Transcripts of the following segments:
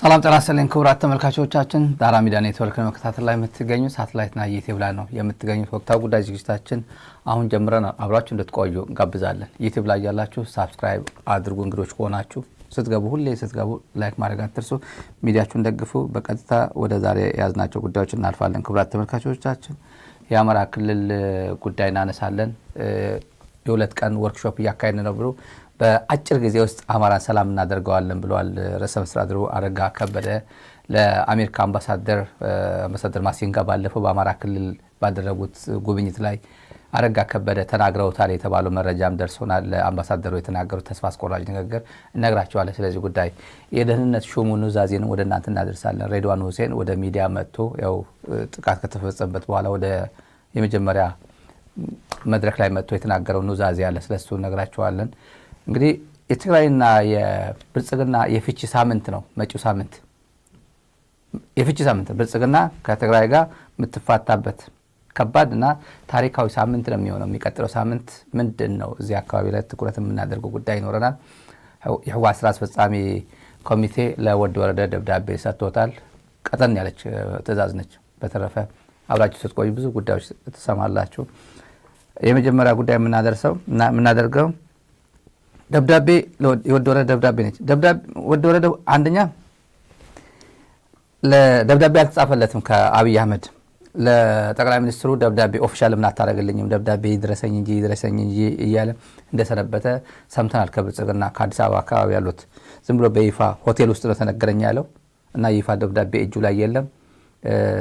ሰላም ጤና ይስጥልኝ ክቡራት ተመልካቾቻችን ዳራ ሚዲያ ኔትወርክ መከታተል ላይ የምትገኙ ሳተላይት እና ዩቲዩብ ላይ ነው የምትገኙት። ወቅታዊ ጉዳይ ዝግጅታችን አሁን ጀምረን አብራችሁ እንድትቆዩ ጋብዛለን። ዩቲዩብ ላይ ያላችሁ ሰብስክራይብ አድርጉ። እንግዶች ከሆናችሁ ስትገቡ ላይክ ማድረግ አትርሱ። ሚዲያችሁን ደግፉ። በቀጥታ ወደ ዛሬ ያዝናቸው ጉዳዮች እናልፋለን። ክቡራት ተመልካቾቻችን የአማራ ክልል ጉዳይ እናነሳለን። የሁለት ቀን ወርክሾፕ እያካሄድን ነው ብሎ በአጭር ጊዜ ውስጥ አማራን ሰላም እናደርገዋለን ብለዋል ርዕሰ መስተዳድሩ አረጋ ከበደ ለአሜሪካ አምባሳደር ማሲንጋ ባለፈው በአማራ ክልል ባደረጉት ጉብኝት ላይ አረጋ ከበደ ተናግረውታል የተባለው መረጃም ደርሶናል። ለአምባሳደሩ የተናገሩት ተስፋ አስቆራጭ ንግግር እነግራቸዋለን። ስለዚህ ጉዳይ የደህንነት ሹሙ ኑዛዜን ወደ እናንተ እናደርሳለን። ሬድዋን ሁሴን ወደ ሚዲያ መጥቶ ያው ጥቃት ከተፈጸመበት በኋላ ወደ የመጀመሪያ መድረክ ላይ መጥቶ የተናገረው ኑዛዜ አለ። ስለሱ እነግራቸዋለን። እንግዲህ የትግራይና የብልጽግና የፍቺ ሳምንት ነው መጪው ሳምንት። የፍቺ ሳምንት ብልጽግና ከትግራይ ጋር የምትፋታበት ከባድና ታሪካዊ ሳምንት ነው የሚሆነው። የሚቀጥለው ሳምንት ምንድነው? እዚህ አካባቢ ላይ ትኩረት የምናደርገው ጉዳይ ይኖረናል። የህወሓት ስራ አስፈጻሚ ኮሚቴ ለወድ ወረደ ደብዳቤ ሰጥቶታል። ቀጠን ያለች ትዕዛዝ ነች። በተረፈ አብራችሁ ስትቆዩ ብዙ ጉዳዮች ተሰማላችሁ። የመጀመሪያ ጉዳይ የምናደርገው ደብዳቤ የወድ ወረደ ደብዳቤ ነች። ወድ ወረደ አንደኛ ለደብዳቤ አልተጻፈለትም ከአብይ አህመድ ለጠቅላይ ሚኒስትሩ ደብዳቤ ኦፊሻል ምን አታረግልኝም ደብዳቤ ይድረሰኝ እንጂ እያለ እንደሰነበተ ሰምተናል። ከብልጽግና ከአዲስ አበባ አካባቢ ያሉት ዝም ብሎ በይፋ ሆቴል ውስጥ ነው ተነገረኝ ያለው እና ይፋ ደብዳቤ እጁ ላይ የለም።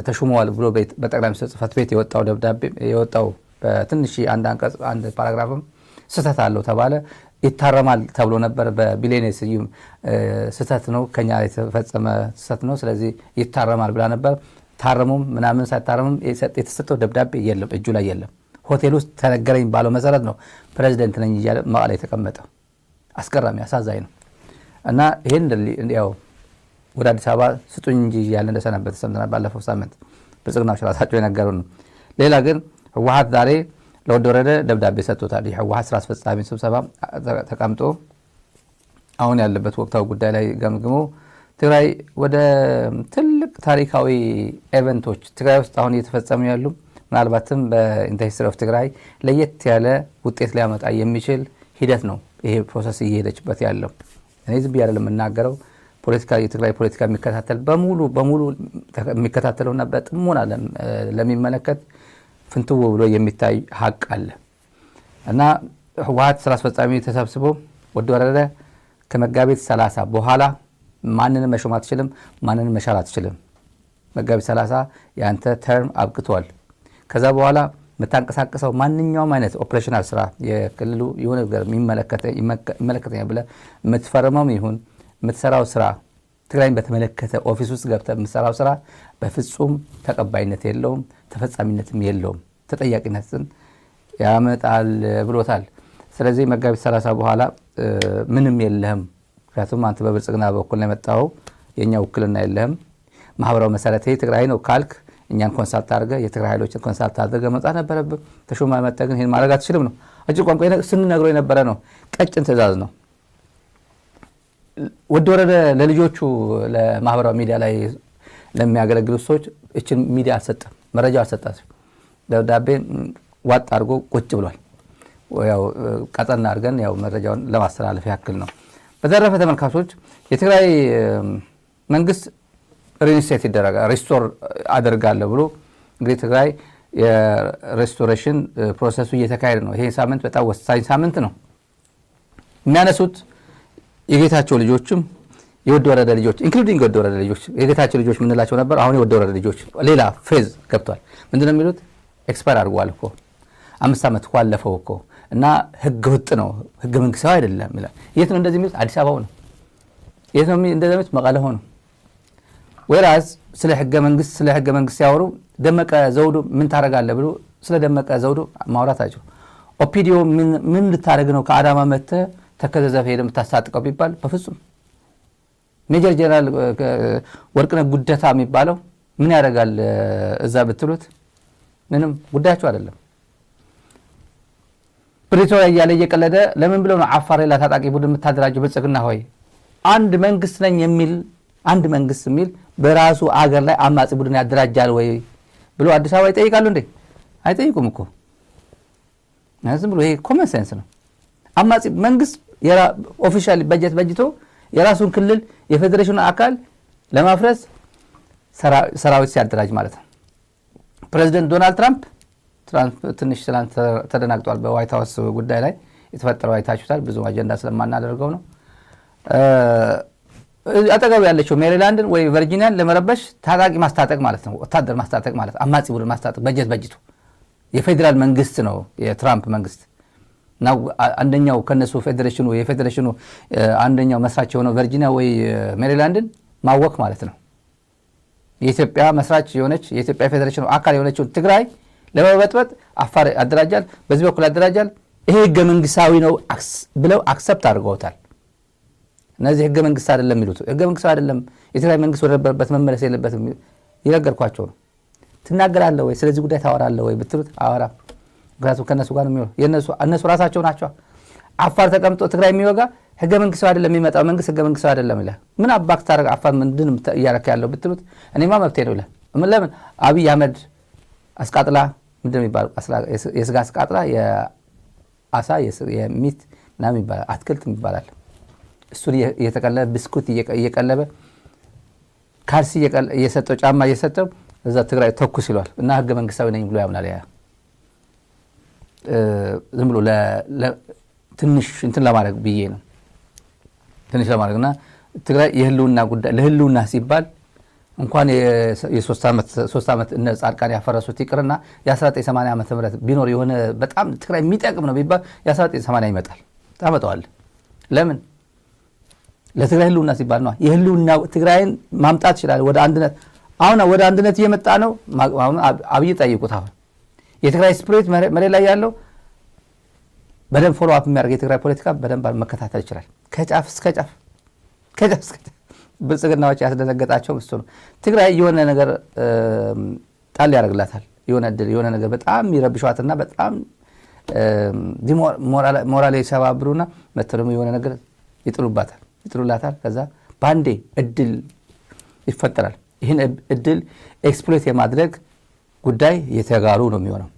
ተሹመዋል ብሎ በጠቅላይ ሚኒስትር ጽሕፈት ቤት የወጣው ደብዳቤ የወጣው በትንሽ አንድ አንቀጽ አንድ ፓራግራፍም ስህተት አለው ተባለ። ይታረማል ተብሎ ነበር። በቢሊየንስ ስህተት ነው ከኛ የተፈጸመ ስህተት ነው ስለዚህ ይታረማል ብላ ነበር። ታረሙም ምናምን ሳይታረሙም የተሰጠው ደብዳቤ የለም እጁ ላይ የለም። ሆቴል ውስጥ ተነገረኝ ባለው መሰረት ነው ፕሬዝዳንት ነኝ እያለ መቀሌ የተቀመጠው። አስገራሚ አሳዛኝ ነው እና ይሄን ያው ወደ አዲስ አበባ ስጡኝ እንጂ እያለ እንደሰነበት ሰምተናል ባለፈው ሳምንት ብልጽግናዎች ራሳቸው የነገሩን። ሌላ ግን ህወሓት ዛሬ ለወድ ወረደ ደብዳቤ ሰጥቶታል። የህወሓት ስራ አስፈጻሚ ስብሰባ ተቀምጦ አሁን ያለበት ወቅታዊ ጉዳይ ላይ ገምግሞ ትግራይ ወደ ትልቅ ታሪካዊ ኢቨንቶች ትግራይ ውስጥ አሁን እየተፈጸሙ ያሉ ምናልባትም በኢንተርሂስትሪ ኦፍ ትግራይ ለየት ያለ ውጤት ሊያመጣ የሚችል ሂደት ነው ይሄ ፕሮሰስ እየሄደችበት ያለው። እኔ ዝም ብዬ አይደለም የምናገረው። ፖለቲካ የትግራይ ፖለቲካ የሚከታተል በሙሉ የሚከታተለውና በጥሞና ለሚመለከት ፍንትው ብሎ የሚታይ ሀቅ አለ እና ህወሓት ስራ አስፈጻሚ ተሰብስቦ ወድ ወረደ ከመጋቢት 30 በኋላ ማንንም መሾም አትችልም፣ ማንንም መሻር አትችልም። መጋቢት 30 ያንተ ተርም አብቅቷል። ከዛ በኋላ የምታንቀሳቀሰው ማንኛውም አይነት ኦፕሬሽናል ስራ የክልሉ የሆነ ነገር የሚመለከተኝ ብለህ የምትፈርመውም ይሁን የምትሰራው ስራ ትግራይን በተመለከተ ኦፊስ ውስጥ ገብተህ የምትሰራው ስራ በፍጹም ተቀባይነት የለውም፣ ተፈጻሚነትም የለውም፣ ተጠያቂነትን ያመጣል ብሎታል። ስለዚህ መጋቢት 30 በኋላ ምንም የለህም። ምክንያቱም አንተ በብልጽግና በኩል ነው የመጣው፣ የኛ ውክልና የለህም። ማህበራዊ መሰረት ትግራይ ነው ካልክ እኛን ኮንሳልት አድርገህ የትግራይ ኃይሎችን ኮንሳልት አድርገህ መጣ ነበረብህ። ተሾማ መጣ ግን ይሄን ማድረግ አትችልም ነው። አጭር ቋንቋ ስንነግረው የነበረ ነው። ቀጭን ትዕዛዝ ነው። ወድ ወረደ ለልጆቹ ለማህበራዊ ሚዲያ ላይ ለሚያገለግሉ ሰዎች እችን ሚዲያ አልሰጠም፣ መረጃ አልሰጣም። ደብዳቤ ዋጥ አድርጎ ቁጭ ብሏል። ያው ቀጠና አድርገን ያው መረጃውን ለማስተላለፍ ያክል ነው። በተረፈ ተመልካቾች የትግራይ መንግስት ሪኢንስቴት ይደረጋል ሪስቶር አደርጋለሁ ብሎ እንግዲህ ትግራይ የሬስቶሬሽን ፕሮሰሱ እየተካሄደ ነው። ይሄ ሳምንት በጣም ወሳኝ ሳምንት ነው። የሚያነሱት የጌታቸው ልጆችም የወድ ወረደ ልጆች ኢንክሉዲንግ የወድ ወረደ ልጆች የጌታቸው ልጆች ምንላቸው ነበር። አሁን የወድ ወረደ ልጆች ሌላ ፌዝ ገብቷል። ምንድነው የሚሉት? ኤክስፓየር አድርጓል እኮ 5 ዓመት እኮ አለፈው እኮ እና ህገ ወጥ ነው ህገ መንግስታዊ አይደለም ይላል። የት ነው እንደዚህ የሚሉት? አዲስ አበባው ነው። የት ነው እንደዚህ የሚሉት? መቀለ ሆኖ ወራዝ ስለ ህገ መንግስት ያወሩ ደመቀ ዘውዱ ምን ታረጋለህ ብሎ ስለ ደመቀ ዘውዱ ማውራታቸው ኦፒዲዮ ምን ልታረግ ነው ከአዳማ መተ ተከዘዘፈ ሄደም ታሳጥቀው ቢባል በፍጹም ሜጀር ጀነራል ወርቅነህ ጉደታ የሚባለው ምን ያደርጋል እዛ ብትሉት ምንም ጉዳያቸው አይደለም። ፕሪቶሪያ ያለ እየቀለደ ለምን ብለው ነው አፋር ላይ ታጣቂ ቡድን የምታደራጀው? ብልጽግና ሆይ አንድ መንግስት ነኝ የሚል አንድ መንግስት የሚል በራሱ አገር ላይ አማጺ ቡድን ያደራጃል ወይ ብሎ አዲስ አበባ ይጠይቃሉ እንዴ? አይጠይቁም እኮ። ዝም ብሎ ይሄ ኮመን ሴንስ ነው። አማጺ መንግስት ኦፊሻሊ በጀት በጅቶ የራሱን ክልል የፌዴሬሽኑ አካል ለማፍረስ ሰራዊት ሲያደራጅ ማለት ነው። ፕሬዚደንት ዶናልድ ትራምፕ ትንሽ ተደናግጧል በዋይት ሃውስ ጉዳይ ላይ የተፈጠረው አይታችሁታል። ብዙ አጀንዳ ስለማናደርገው ነው። አጠገብ ያለችው ሜሪላንድን ወይ ቨርጂኒያን ለመረበሽ ታጣቂ ማስታጠቅ ማለት ነው። ወታደር ማስታጠቅ ማለት አማጺ ቡድን ማስታጠቅ በጀት በጅቶ የፌዴራል መንግስት ነው የትራምፕ መንግስት ነው። አንደኛው ከነሱ የፌዴሬሽኑ አንደኛው መስራች የሆነው ቨርጂኒያ ወይ ሜሪላንድን ማወክ ማለት ነው። የኢትዮጵያ መስራች የሆነች የኢትዮጵያ ፌዴሬሽኑ አካል የሆነችው ትግራይ ለመበጥበጥ አፋር ያደራጃል፣ በዚህ በኩል ያደራጃል። ይሄ ህገ መንግስታዊ ነው ብለው አክሰፕት አድርገውታል። እነዚህ ህገ መንግስት አይደለም የሚሉት ህገ መንግስት አይደለም፣ የትግራይ መንግስት ወደ ነበረበት መመለስ የለበትም ይነገርኳቸው ነው። ትናገራለህ ወይ ስለዚህ ጉዳይ ታወራለህ ወይ ብትሉት አወራ። ምክንያቱም ከነሱ ጋር ነው የሚሆነው። እነሱ ራሳቸው ናቸው። አፋር ተቀምጦ ትግራይ የሚወጋ ህገ መንግስታዊ አይደለም የሚመጣው መንግስት ህገ መንግስታዊ አይደለም ይላል። ምን አባክ ታረግ አፋር ምንድን እያረካ ያለው ብትሉት እኔማ መብቴ ነው ይላል። ለምን አብይ አህመድ አስቃጥላ ምንድን የሚባለው የስጋ አስቃጥላ የአሳ የሚት ምናምን ይባላል አትክልት ይባላል። እሱን እየተቀለበ ብስኩት እየቀለበ ካልሲ እየሰጠው ጫማ እየሰጠው እዛ ትግራይ ተኩስ ይሏል እና ህገ መንግስታዊ ነኝ ብሎ ያምናል። ያ ዝም ብሎ ትንሽ እንትን ለማድረግ ብዬ ነው ትንሽ ለማድረግና ትግራይ የህልውና ጉዳይ ለህልውና ሲባል እንኳን የ3 ዓመት እነ ጻድቃን ያፈረሱት ይቅርና የ1980 ዓመተ ምህረት ቢኖር የሆነ በጣም ትግራይ የሚጠቅም ነው ቢባል የ1980 ይመጣል። ታመጣዋለህ። ለምን? ለትግራይ ህልውና ሲባል ነው። የህልውና ትግራይን ማምጣት ይችላል ወደ አንድነት። አሁን ወደ አንድነት እየመጣ ነው። አብይ ጠይቁት። አሁን የትግራይ ስፕሪት መሬት ላይ ያለው በደንብ ፎሎ አፕ የሚያደርግ የትግራይ ፖለቲካ በደንብ መከታተል ይችላል። ከጫፍ እስከ ጫፍ ብልጽግናዎች ያስደነገጣቸው እሱ ነው። ትግራይ የሆነ ነገር ጣል ያደርግላታል። የሆነ ድል የሆነ ነገር በጣም ይረብሿትና በጣም ሞራል ይሰባብሩና መተረሙ የሆነ ነገር ይጥሉላታል። ከዛ ባንዴ እድል ይፈጠራል። ይህን እድል ኤክስፕሎይት የማድረግ ጉዳይ የተጋሩ ነው የሚሆነው።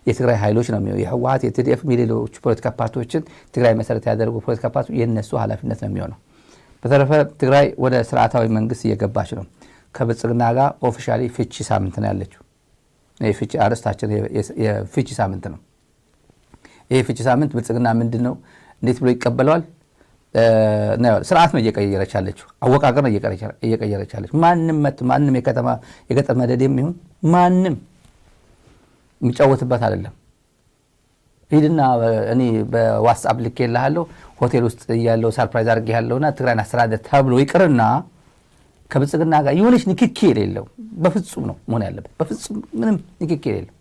የትግራይ ኃይሎች ነው የሚሆነው። የህወሓት የቲዲኤፍ ሌሎች ፖለቲካ ፓርቲዎችን ትግራይ መሰረት ያደረጉ ፖለቲካ ፓርቲዎች የነሱ ኃላፊነት ነው የሚሆነው። በተረፈ ትግራይ ወደ ስርዓታዊ መንግስት እየገባች ነው። ከብልጽግና ጋር ኦፊሻሊ ፍቺ ሳምንት ነው ያለችው። የፍቺ አርስታችን የፍቺ ሳምንት ነው። ይሄ ፍቺ ሳምንት ብልጽግና ምንድነው እንዴት ብሎ ይቀበለዋል? ስርዓት ነው እየቀየረች ያለችው። አወቃቀር ነው እየቀየረች ያለችው። ማንም የገጠር መደዴም ይሁን ማንም የሚጫወትበት አይደለም። ሂድና እኔ በዋትስአፕ ልኬልሃለሁ ሆቴል ውስጥ ያለው ሰርፕራይዝ አድርጌሃለሁና ትግራይን አስተዳደር ተብሎ ይቅርና ከብልጽግና ጋር የሆነች ንክኪ የሌለው በፍጹም ነው መሆን ያለበት። በፍጹም ምንም ንክኪ የሌለው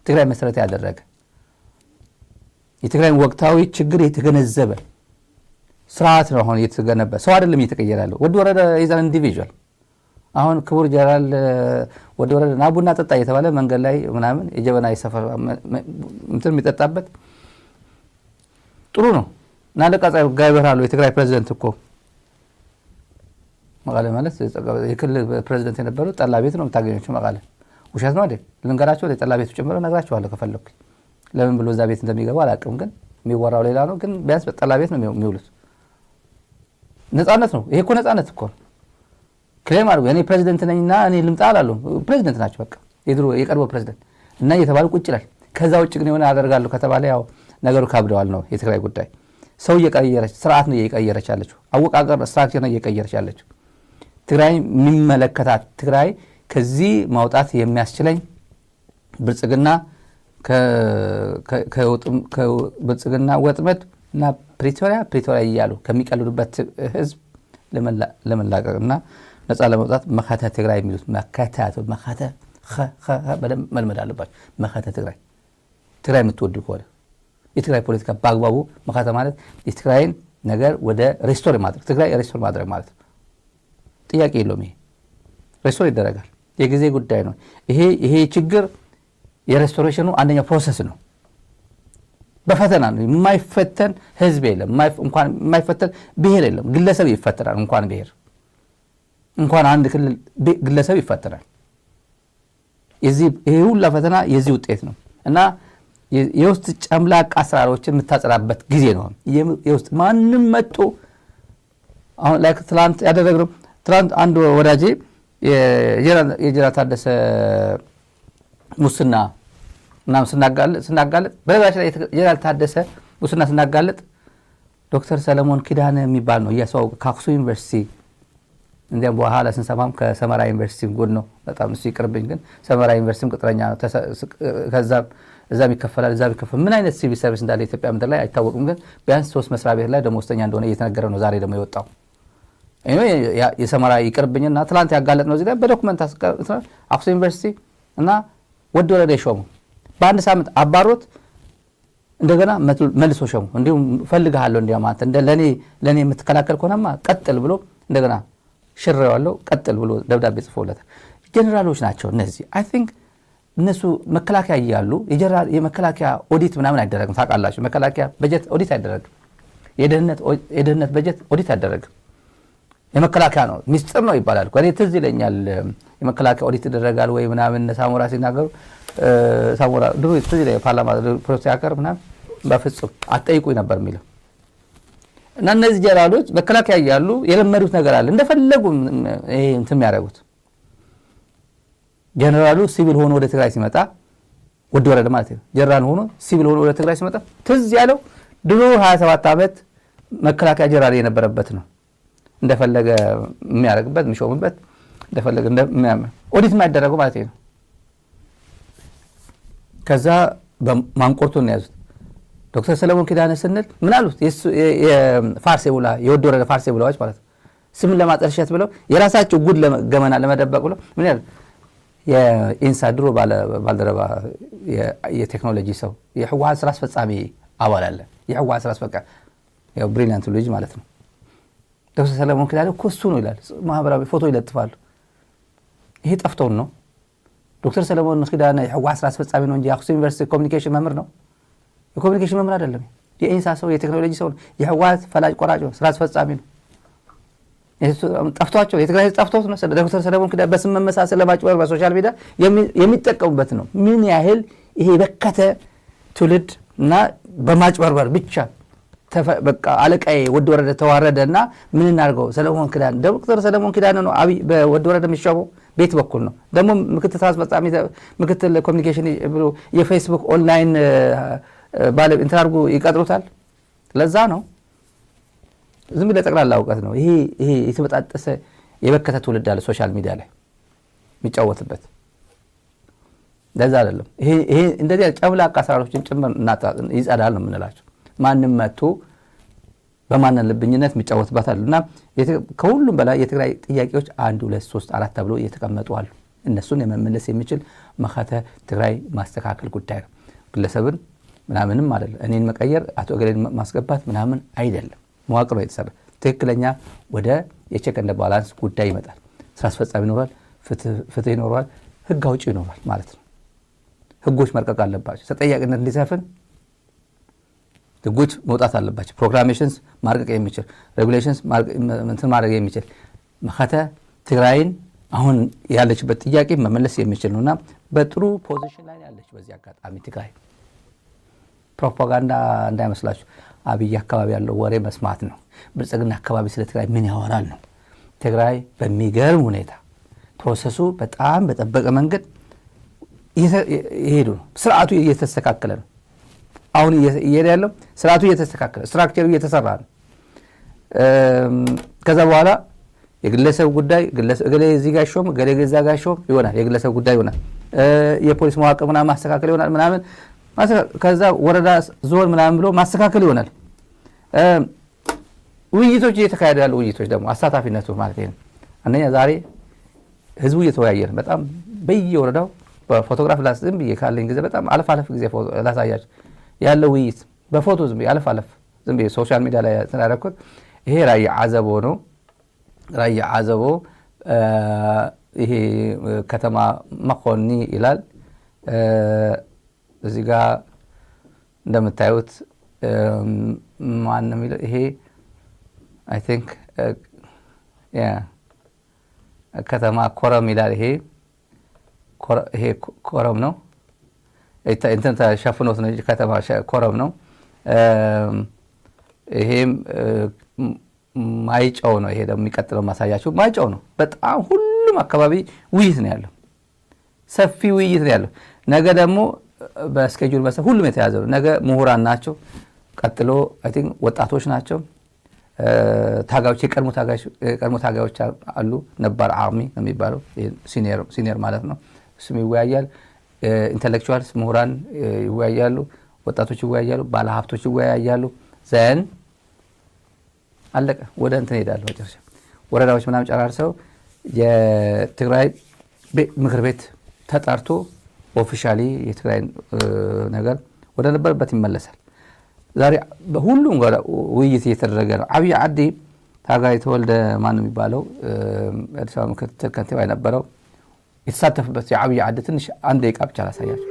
ትግራይ መሰረት ያደረገ የትግራይን ወቅታዊ ችግር የተገነዘበ ስርዓት ነው አሁን እየተገነባ። ሰው አይደለም እየተቀየረ ያለው። ወደ ወረደ ይዛን ኢንዲቪጁዋል አሁን ክቡር ጀነራል ወደ ወረደ ና ቡና ጠጣ እየተባለ መንገድ ላይ ምናምን የጀበና ይሰፈር እንትን የሚጠጣበት ጥሩ ነው። እና ለቃጻይ ጋይበራሉ የትግራይ ፕሬዝዳንት እኮ መቀለ ማለት የክልል ፕሬዝዳንት የነበረው ጠላ ቤት ነው የምታገኘው። መቀለ ውሸት ነው አይደል? ልንገራቸው ለጠላ ቤቱ ጨምሮ ነግራቸዋለሁ ከፈለኩ። ለምን ብሎ እዛ ቤት እንደሚገባ አላውቅም፣ ግን የሚወራው ሌላ ነው። ግን ቢያንስ በጠላ ቤት ነው የሚውሉት። ነፃነት ነው ይሄ እኮ ነፃነት እኮ ነው። ክሌም አድርጎ እኔ ፕሬዝዳንት ነኝና እኔ ልምጣ አላሉ። ፕሬዝዳንት ናቸው በቃ የድሮ የቀድሞ ፕሬዝዳንት እና እየተባሉ ቁጭ ይላል። ከዛ ውጭ ግን የሆነ አደርጋለሁ ከተባለ ያው ነገሩ ካብደዋል ነው የትግራይ ጉዳይ። ሰው እየቀየረች ስርዓት ነው እየቀየረች ያለችው። አወቃቀር ስትራክቸር ነው እየቀየረች ያለችው። ትግራይ የሚመለከታት ትግራይ ከዚህ ማውጣት የሚያስችለኝ ብልጽግና ከብልጽግና ወጥመድ እና ፕሪቶሪያ እያሉ ከሚቀልዱበት ህዝብ ለመላቀቅና ነፃ ለመውጣት መካተ ትግራይ የሚሉት መካተ በደንብ መልመድ አለባቸው። መካተ ትግራይ የምትወዱ ከሆነ የትግራይ ፖለቲካ በአግባቡ መካተ ማለት የትግራይን ነገር ወደ ሬስቶር ማድረግ ትግራይ ሬስቶር ማድረግ ማለት ነው። ጥያቄ የለውም። ይሄ ሬስቶር ይደረጋል። የጊዜ ጉዳይ ነው። ይሄ ችግር የሬስቶሬሽኑ አንደኛው ፕሮሰስ ነው። በፈተና ነው። የማይፈተን ህዝብ የለም። እንኳን የማይፈተን ብሔር የለም። ግለሰብ ይፈተናል እንኳን ብሔር። እንኳን አንድ ክልል ግለሰብ ይፈተናል። ይሄ ሁሉ ፈተና የዚህ ውጤት ነው እና የውስጥ ጨምላቃ አሰራሮችን የምታጸራበት ጊዜ ነው። የውስጥ ማንም መጥቶ አሁን ላይ ትላንት ያደረግነው ትላንት አንድ ወዳጄ የጀነራል ታደሰ ሙስና ምናምን ስናጋለጥ በነገራችን ላይ የጀነራል ታደሰ ሙስና ስናጋለጥ ዶክተር ሰለሞን ኪዳነ የሚባል ነው እያስተዋወቀ ከአክሱም ዩኒቨርሲቲ እንዲያም በኋላ ስንሰማም ከሰመራ ዩኒቨርሲቲ ጎን ነው። በጣም እሱ ይቅርብኝ፣ ግን ሰመራ ዩኒቨርሲቲም ቅጥረኛ ነው። ከዛም እዛም ይከፈላል እዛም ይከፈል ምን አይነት ሲቪል ሰርቪስ እንዳለ ኢትዮጵያ ምድር ላይ አይታወቅም። ግን ቢያንስ 3 መስሪያ ቤት ላይ ደሞዝተኛ እንደሆነ እየተነገረ ነው። ዛሬ ደግሞ የወጣው የሰመራ ይቅርብኝና ትላንት ያጋለጥ ነው። እዚህ ላይ በዶክመንት አክሱም ዩኒቨርሲቲ እና ወደ ወረደ ሾሙ በአንድ ሳምንት አባሮት እንደገና መልሶ ሾሙ። እንዲሁም ፈልግሃለሁ እንዲያውም አንተ እንደ ለኔ የምትከላከል ከሆነማ ቀጥል ብሎ እንደገና ሽሬዋለሁ ቀጥል ብሎ ደብዳቤ ጽፎለታል። ጀነራሎች ናቸው እነዚህ። አይ ቲንክ እነሱ መከላከያ እያሉ የመከላከያ ኦዲት ምናምን አይደረግም። ታውቃላችሁ መከላከያ በጀት ኦዲት አይደረግም። የደህንነት በጀት ኦዲት አይደረግም። የመከላከያ ነው ሚስጥር ነው ይባላል። እኔ ትዝ ይለኛል የመከላከያ ኦዲት ይደረጋል ወይ ምናምን ሳሞራ ሲናገሩ ሳሞራ ድሮ ትዝ ይለኛል ፓርላማ ፕሮቴክተር ምናምን በፍጹም አትጠይቁኝ ነበር የሚለው እና እነዚህ ጀነራሎች መከላከያ እያሉ የለመዱት ነገር አለ እንደፈለጉ ይሄ እንትን የሚያደርጉት። ጀነራሉ ሲቪል ሆኖ ወደ ትግራይ ሲመጣ ወደ ወረደ ማለት ነው። ጀነራል ሆኖ ሲቪል ሆኖ ወደ ትግራይ ሲመጣ ትዝ ያለው ድሮ 27 ዓመት መከላከያ ጀነራል የነበረበት ነው። እንደፈለገ የሚያደርግበት የሚሾምበት እንደፈለገ ኦዲት የማይደረገው ማለት ነው። ከዛ በማንቆርቱን ያዙት። ዶክተር ሰለሞን ኪዳነ ስንል ምን አሉት? የፋርሴ ውላ የወደ ወረደ ፋርሴ ውላዎች ማለት ነው። ስምን ለማጠልሸት ብለው የራሳቸው ጉድ ገመና ለመደበቅ ብለው ምን ያሉ የኢንሳ ድሮ ባልደረባ የቴክኖሎጂ ሰው የህወሓት ስራ አስፈጻሚ አባል አለ። የህወሓት ስራ አስፈጻሚ ያው ብሪሊያንት ልጅ ማለት ነው። ዶክተር ሰለሞን ኪዳነ እኮ እሱ ነው ይላል። ማህበራዊ ፎቶ ይለጥፋሉ። ይሄ ጠፍቶን ነው። ዶክተር ሰለሞን ኪዳነ የህወሓት ስራ አስፈጻሚ ነው እንጂ የአክሱም ዩኒቨርሲቲ ኮሚኒኬሽን መምህር ነው። የኮሚኒኬሽን መምህር አይደለም። የኢንሳ ሰው የቴክኖሎጂ ሰው ነው። የህወሓት ፈላጭ ቆራጭ ነው። ስራ አስፈጻሚ ነው። ጠፍቷቸው የትግራይ ጠፍቶት ነው። ዶክተር ሰለሞን ኪዳነ በስም መመሳሰል ለማጭበርበር በሶሻል ሚዲያ የሚጠቀሙበት ነው። ምን ያህል ይሄ በከተ ትውልድ እና በማጭበርበር ብቻ በቃ አለቃዬ ወደ ወረደ ተዋረደና ምን እናርገው? ሰለሞን ኪዳነ ዶክተር ሰለሞን ኪዳነ ነው አብይ በወደ ወረደ የሚሻው ቤት በኩል ነው። ደግሞ ምክትል ስራ አስፈጻሚ ምክትል ኮሚኒኬሽን ብሎ የፌስቡክ ኦንላይን ባለ ኢንተርአርጉ ይቀጥሩታል። ለዛ ነው ዝም ብለ ጠቅላላ እውቀት ነው። ይሄ የተበጣጠሰ የበከተ ትውልድ አለ ሶሻል ሚዲያ ላይ የሚጫወትበት። ለዛ አይደለም ይሄ እንደዚህ ጨምላቃ አሰራሮችን ጭምር ይጸዳል ነው የምንላቸው። ማንም መጥቶ በማንን ልብኝነት የሚጫወትባታል እና ከሁሉም በላይ የትግራይ ጥያቄዎች 1 2 3 4 ተብሎ እየተቀመጡ አሉ። እነሱን የመመለስ የሚችል መኸተ ትግራይ ማስተካከል ጉዳይ ነው። ግለሰብን ምናምንም አይደለም። እኔን መቀየር አቶ ገሌን ማስገባት ምናምን አይደለም። መዋቅር ነው የተሰራ። ትክክለኛ ወደ የቼክ ኤንድ ባላንስ ጉዳይ ይመጣል። ስራ አስፈጻሚ ይኖራል፣ ፍትህ ይኖራል፣ ህግ አውጪ ይኖራል ማለት ነው። ህጎች መርቀቅ አለባቸው። ተጠያቂነት እንዲሰፍን ህጎች መውጣት አለባቸው። ፕሮግራሜሽንስ ማርቀቅ የሚችል ሬጉሌሽንስ ማድረግ የሚችል መኸተ ትግራይን አሁን ያለችበት ጥያቄ መመለስ የሚችል ነውና በጥሩ ፖዚሽን ላይ ያለች። በዚህ አጋጣሚ ትግራይ ፕሮፓጋንዳ እንዳይመስላችሁ አብይ አካባቢ ያለው ወሬ መስማት ነው። ብልጽግና አካባቢ ስለ ትግራይ ምን ያወራል ነው። ትግራይ በሚገርም ሁኔታ ፕሮሰሱ በጣም በጠበቀ መንገድ ይሄዱ ነው። ስርዓቱ እየተስተካከለ ነው። አሁን እየሄደ ያለው ስርዓቱ እየተስተካከለ ስትራክቸሩ እየተሰራ ነው። ከዛ በኋላ የግለሰብ ጉዳይ ገሌ እዚህ ጋር ሾም ገሌ ገዛ ጋር ሾም ይሆናል። የግለሰብ ጉዳይ ይሆናል። የፖሊስ መዋቅር ምናምን ማስተካከል ይሆናል ምናምን ከዛ ወረዳ ዞን ምናምን ብሎ ማስተካከል ይሆናል። ውይይቶች እየተካሄዱ ያሉ ውይይቶች ደግሞ አሳታፊነቱ ማለት ነው። አንደኛ ዛሬ ህዝቡ እየተወያየ ነው። በጣም በየወረዳው በፎቶግራፍ ዝም ብዬ ካለኝ ጊዜ በጣም አለፍ ጊዜ ላሳያችሁ ያለው ውይይት በፎቶ ዝም ብዬ አለፍ ዝም ብዬ ሶሻል ሚዲያ ላይ ተናረኩት። ይሄ ራያ አዘቦ ነው። ራያ አዘቦ ይሄ ከተማ መኮኒ ይላል። እዚህ ጋር እንደምታዩት ማንም ይሄ አይ ቲንክ ከተማ ኮረም ይላል። ይሄ ኮረም ነው። እንትን ተሸፍኖት ነው ከተማ ኮረም ነው። ይሄም ማይጨው ነው። ይሄ ደግሞ የሚቀጥለው ማሳያችሁ ማይጨው ነው። በጣም ሁሉም አካባቢ ውይይት ነው ያለው፣ ሰፊ ውይይት ነው ያለው። ነገ ደግሞ በስኬጁል መሰረት ሁሉም የተያዘ ነው። ነገ ምሁራን ናቸው። ቀጥሎ አይ ቲንክ ወጣቶች ናቸው፣ ታጋዮች፣ የቀድሞ ታጋዮች አሉ። ነባር አርሚ ነው የሚባለው ሲኒየር ማለት ነው። እሱም ይወያያል። ኢንተሌክቹዋልስ ምሁራን ይወያያሉ፣ ወጣቶች ይወያያሉ፣ ባለሀብቶች ይወያያሉ። ዘን አለቀ። ወደ እንትን ሄዳሉ። መጨረሻ ወረዳዎች ምናምን ጨራርሰው የትግራይ ምክር ቤት ተጣርቶ ኦፊሻሊ የትግራይ ነገር ወደ ነበረበት ይመለሳል። ዛሬ በሁሉም ውይይት እየተደረገ ነው። አብይ ዓዲ ታጋይ ተወልደ ማን ነው የሚባለው አዲስ አበባ ምክትል ከንቲባ የነበረው የተሳተፈበት የአብይ ዓዲ ትንሽ አንድ ደቂቃ ብቻ ላሳያችሁ።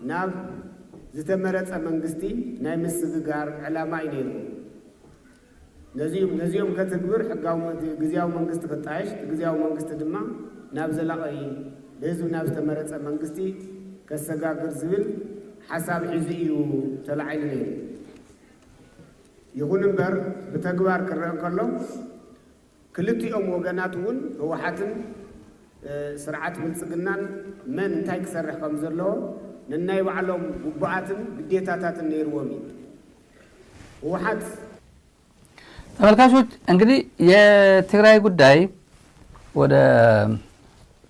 ናብ ዝተመረጸ መንግስቲ ናይ ምስግጋር ዕላማ እዩ ነይሩ ነዚኦም ከትግብር ሕጋዊ ግዚያዊ መንግስቲ ክጣየሽ ግዚያዊ መንግስቲ ድማ ናብ ዘላቒ ለህዝቢ ናብ ዝተመረጸ መንግስቲ ከሰጋግር ዝብል ሓሳብ ሒዙ እዩ ተላዒሉ ነይሩ። ይኹን እምበር ብተግባር ክረአ ከሎ ክልቲኦም ወገናት እውን ህወሓትን ስርዓት ብልጽግናን መን እንታይ ክሰርሕ ከም ዘለዎ ነናይ ባዕሎም ጉባኤትን ግዴታታትን ነይርዎም። ህወሓት ተመልካቾች እንግዲህ የትግራይ ጉዳይ ወደ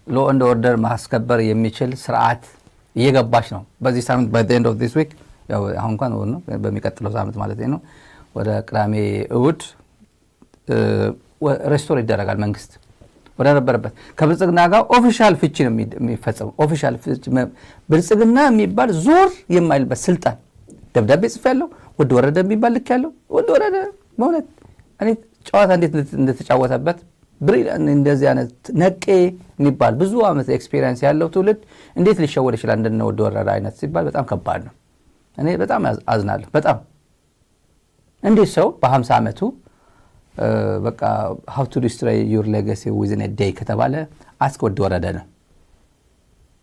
ሎ ኤንድ ኦርደር ማስከበር የሚችል ስርዓት እየገባች ነው። በዚህ ሳምንት by the end of this week ያው አሁን እንኳን ነው በሚቀጥለው ሳምንት ማለት ነው ወደ ቅዳሜ እሁድ ሬስቶር ይደረጋል። መንግስት ወደ ነበረበት ከብልጽግና ጋር ኦፊሻል ፍቺ ነው የሚፈጸመው። ኦፊሻል ፍቺ ብልጽግና የሚባል ዞር የማይልበት ስልጣን ደብዳቤ ጽፌያለሁ። ወደ ወረደ የሚባል ልክ ያለው ወደ ወረደ ማለት እኔ ጨዋታ እንዴት እንደተጫወተበት ብሪሊያንት እንደዚህ አይነት ነቄ የሚባል ብዙ አመት ኤክስፒሪየንስ ያለው ትውልድ እንዴት ሊሸወድ ይችላል? እንደነ ወደ ወረደ አይነት ሲባል በጣም ከባድ ነው። እኔ በጣም አዝናለሁ። በጣም እንዴት ሰው በ50 አመቱ በቃ how to destroy your legacy within a day ከተባለ አስከ ወደ ወረደ ነው።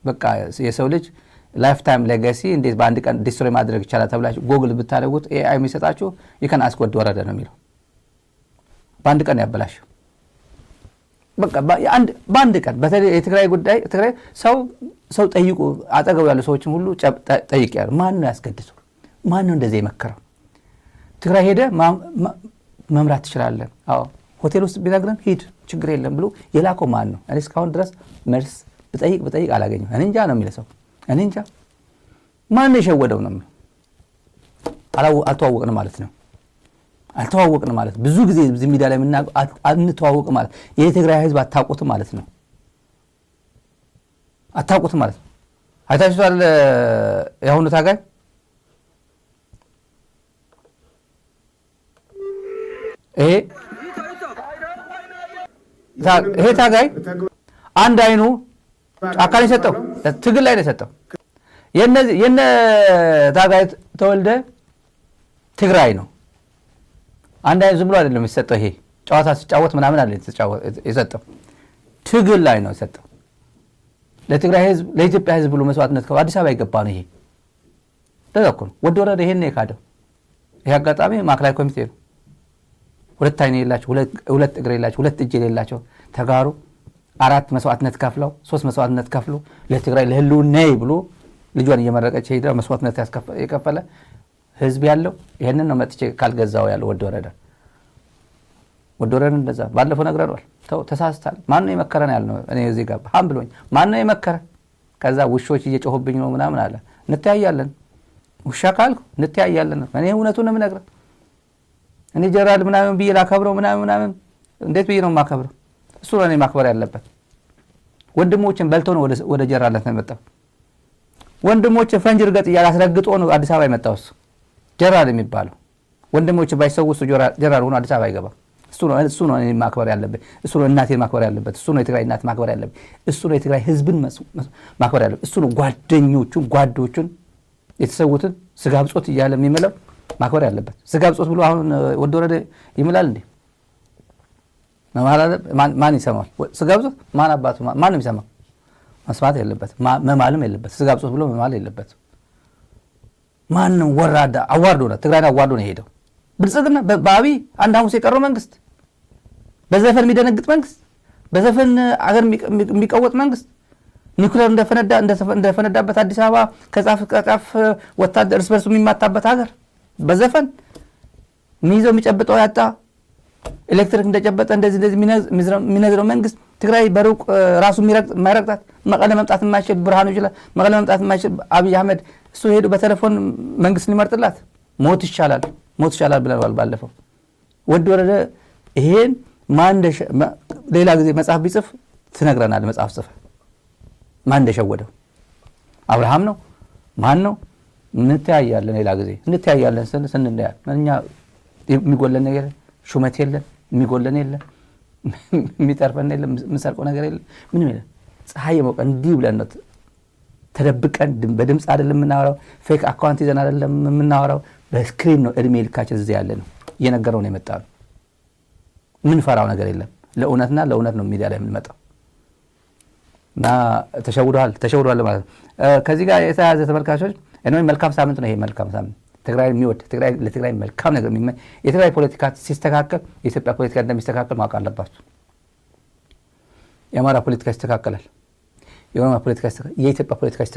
በቃ የሰው ልጅ ላይፍ ታይም ሌጋሲ እንዴት በአንድ ቀን ዲስትሮይ ማድረግ ይችላል ተብላችሁ ጎግል ብታደርጉት ኤአይ የሚሰጣችሁ ይከን አስከ ወደ ወረደ ነው የሚለው። በአንድ ቀን ያበላሽ በቃ በአንድ ቀን። በተለይ የትግራይ ጉዳይ ትግራይ ሰው ጠይቁ፣ አጠገቡ ያሉ ሰዎችን ሁሉ ጠይቂያለሁ። ማን ነው ያስገድሰው? ማን ነው እንደዚህ የመከረው? ትግራይ ሄደ መምራት ትችላለህ፣ አዎ ሆቴል ውስጥ ቢነግረን ሂድ ችግር የለም ብሎ የላከው ማን ነው? እኔ እስካሁን ድረስ መልስ ብጠይቅ አላገኘም። እኔ እንጃ ነው የሚለው ሰው። እኔ እንጃ ማን ነው የሸወደው ነው። አልተዋወቅንም ማለት ነው። አልተዋወቅንም ማለት ብዙ ጊዜ እዚህ ሚዲያ ላይ አንተዋወቅ ማለት የትግራይ ህዝብ አታውቁትም ማለት ነው። አታውቁትም ማለት ነው። አይታችኋል ያሁኑ ታጋይ ይሄ ታጋይ አንድ አይኑ አካል የሰጠው ትግል ላይ ነው የሰጠው። የነ ታጋይ ተወልደ ትግራይ ነው። አንድ አይኑ ዝም ብሎ አይደለም የሰጠው። ይሄ ጨዋታ ሲጫወት ምናምን አይደለም የሰጠው፣ ትግል ላይ ነው የሰጠው። ለትግራይ ህዝብ ለኢትዮጵያ ህዝብ ብሎ መስዋዕትነት አዲስ አበባ ይገባ ነው። ይሄ ተዘክሩ ወደ ወረደ ይሄን ነው የካደው። ይሄ አጋጣሚ ማዕከላዊ ኮሚቴ ነው። ሁለት አይን የሌላቸው፣ ሁለት እግር የሌላቸው፣ ሁለት እጅ የሌላቸው ተጋሩ 4 መስዋዕትነት ከፍለው 3 መስዋዕትነት ከፍሎ ለትግራይ ለህልውናዬ ብሎ ልጇን እየመረቀች ሄዳ መስዋዕትነት የከፈለ ህዝብ ያለው ይሄንን ነው መጥቼ ካልገዛው ያለው ወደ ወረደ እንደዛ ባለፈው ነግረናል። ተሳስታል። ማን ነው የመከረን ያልነው? እኔ እዚህ ጋር ሃም ብሎኝ ማን ነው የመከረ? ከዛ ውሾች እየጮሁብኝ ነው ምናምን አለ። እንተያያለን ውሻ ካልኩ እንተያያለን። እኔ እውነቱን ነው የምነግርህ። እኔ ጀነራል ምናምን ብዬ ላከብረው ምናምን እንዴት ብዬ ነው የማከብረው? እሱ ነው እኔ ማክበር ያለበት። ወንድሞችን በልቶ ነው ወደ ጀነራልነት የመጣው። ወንድሞችን ፈንጅ ርገጥ እያላስረግጦ ነው አዲስ አበባ የመጣው። እሱ ጀነራል የሚባለው ወንድሞችን ባይሰው እሱ ጀነራል ሆኖ አዲስ አበባ ይገባ። እሱ ነው እኔ ማክበር ያለበት። እሱ ነው እናቴን ማክበር ያለበት። እሱ ነው የትግራይ እናት ማክበር ያለበት። እሱ ነው የትግራይ ህዝብን ማክበር ያለበት። እሱ ነው ጓዶቹን የተሰዉትን ስጋ ብጾት እያለ የሚመለው ማክበር ያለበት። ስጋ ብጾት ብሎ አሁን ወደ ወረደ ይምላል እንዴ? ማን ይሰማል? ስጋ ብጾት ማን አባቱ ማን ነው የሚሰማው? መስማት ያለበት መማልም የለበት። ስጋ ብጾት ብሎ መማል የለበት። ማን ነው ወራዳ አዋርዶ ነው ትግራይን አዋርዶ ነው የሄደው። ብልጽግና በአብይ አንድ ሐሙስ የቀረው መንግስት፣ በዘፈን የሚደነግጥ መንግስት፣ በዘፈን አገር የሚቀወጥ መንግስት፣ ኒውክሌር እንደፈነዳበት አዲስ አበባ ከጫፍ ወታደር እርስ በርሱ የሚማታበት ሀገር በዘፈን የሚይዘው የሚጨብጠው ያጣ ኤሌክትሪክ እንደጨበጠ እንደዚህ የሚነዝረው መንግስት ትግራይ በሩቅ ራሱ የማይረግጣት መቀለ መምጣት የማይችል ብርሃኑ ይችላል መቀለ መምጣት የማይችል አብይ አህመድ እሱ ሄዱ በቴሌፎን መንግስት ሊመርጥላት ሞት ይሻላል ብለዋል ባለፈው። ወደ ወረደ ይሄን ሌላ ጊዜ መጽሐፍ ቢጽፍ ትነግረናል። መጽሐፍ ጽፈ ማን እንደሸወደው አብርሃም ነው ማን ነው? እንተያያለን ሌላ ጊዜ እንተያያለን ስንለያል እኛ የሚጎለን ነገር ሹመት የለን፣ የሚጎለን የለን፣ የሚተርፈን የለን፣ የምንሰርቀው ነገር የለን፣ ምንም የለን። ፀሐይ የሞቀ እንዲህ ብለን ነው ተደብቀን በድምፅ አይደለም የምናወራው፣ ፌክ አካውንት ይዘን አይደለም የምናወራው፣ በስክሪን ነው እድሜ ልካችን እዚህ ያለ ነው እየነገረው ነው የመጣ ነው። ምን ፈራው ነገር የለም። ለእውነትና ለእውነት ነው ሚዲያ ላይ የምንመጣው እና ተሸውዷል ማለት ነው። ከዚህ ጋር የተያያዘ ተመልካቾች እኔ መልካም ሳምንት ነው ይሄ መልካም ሳምንት። ትግራይ የሚወድ ለትግራይ መልካም ነገር የሚመኝ የትግራይ ፖለቲካ ሲስተካከል የኢትዮጵያ ፖለቲካ እንደሚስተካከል ማወቅ አለባችሁ። የአማራ ፖለቲካ ይስተካከላል፣ የኦሮሚያ ፖለቲካ ይስተካከላል፣ የኢትዮጵያ ፖለቲካ ይስተካከላል።